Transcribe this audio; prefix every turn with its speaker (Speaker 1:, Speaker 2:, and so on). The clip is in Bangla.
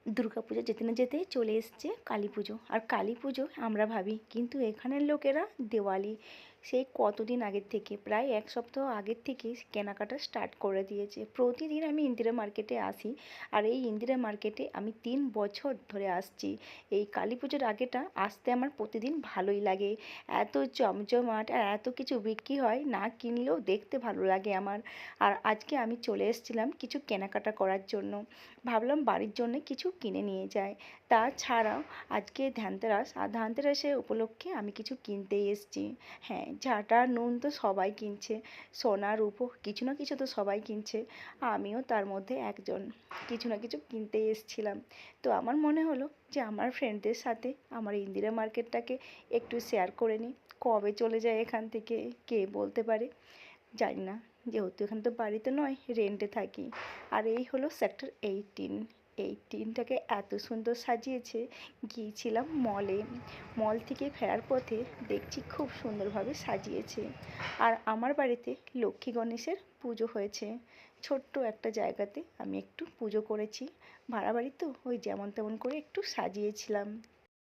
Speaker 1: দুর্গাপুজো যেতে না যেতেই চলে এসছে কালী পুজো। আর কালী পুজো আমরা ভাবি, কিন্তু এখানের লোকেরা দেওয়ালি সেই কতদিন আগের থেকে, প্রায় এক সপ্তাহ আগের থেকে কেনাকাটা স্টার্ট করে দিয়েছে। প্রতিদিন আমি ইন্দিরা মার্কেটে আসি, আর এই ইন্দিরা মার্কেটে আমি 3 বছর ধরে আসছি। এই কালী পুজোর আগেটা আসতে আমার প্রতিদিন ভালোই লাগে। এত জমজমাট আর এত কিছু বিক্রি হয়, না কিনলেও দেখতে ভালো লাগে আমার। আর আজকে আমি চলে এসেছিলাম কিছু কেনাকাটা করার জন্য। ভাবলাম বাড়ির জন্য কিছু কিনে নিয়ে যাই। তাছাড়াও আজকে ধানতেরাস, আর ধানতেরাসের উপলক্ষে আমি কিছু কিনতে এসেছি। হ্যাঁ, ঝাঁটা নুন তো সবাই কিনছে, সোনা রূপো কিছু না কিছু তো সবাই কিনছে, আমিও তার মধ্যে একজন। কিছু না কিছু কিনতে এসেছিলাম। তো আমার মনে হলো যে আমার ফ্রেন্ডদের সাথে আমার ইন্দিরা মার্কেটটাকে একটু শেয়ার করে নিই। কবে চলে যায় এখান থেকে কে বলতে পারে, জানি না। যেহেতু এখানে তো বাড়িতে নয়, রেন্টে থাকি। আর এই হলো সেক্টর 18। 18টাকে এত সুন্দর সাজিয়েছে। গিয়েছিলাম মলে, মল থেকে ফেরার পথে দেখছি খুব সুন্দরভাবে সাজিয়েছে। আর আমার বাড়িতে লক্ষ্মী গণেশের পুজো হয়েছে। ছোট্ট একটা জায়গাতে আমি একটু পুজো করেছি, ভাড়া বাড়ি তো ওই যেমন তেমন করে একটু সাজিয়েছিলাম।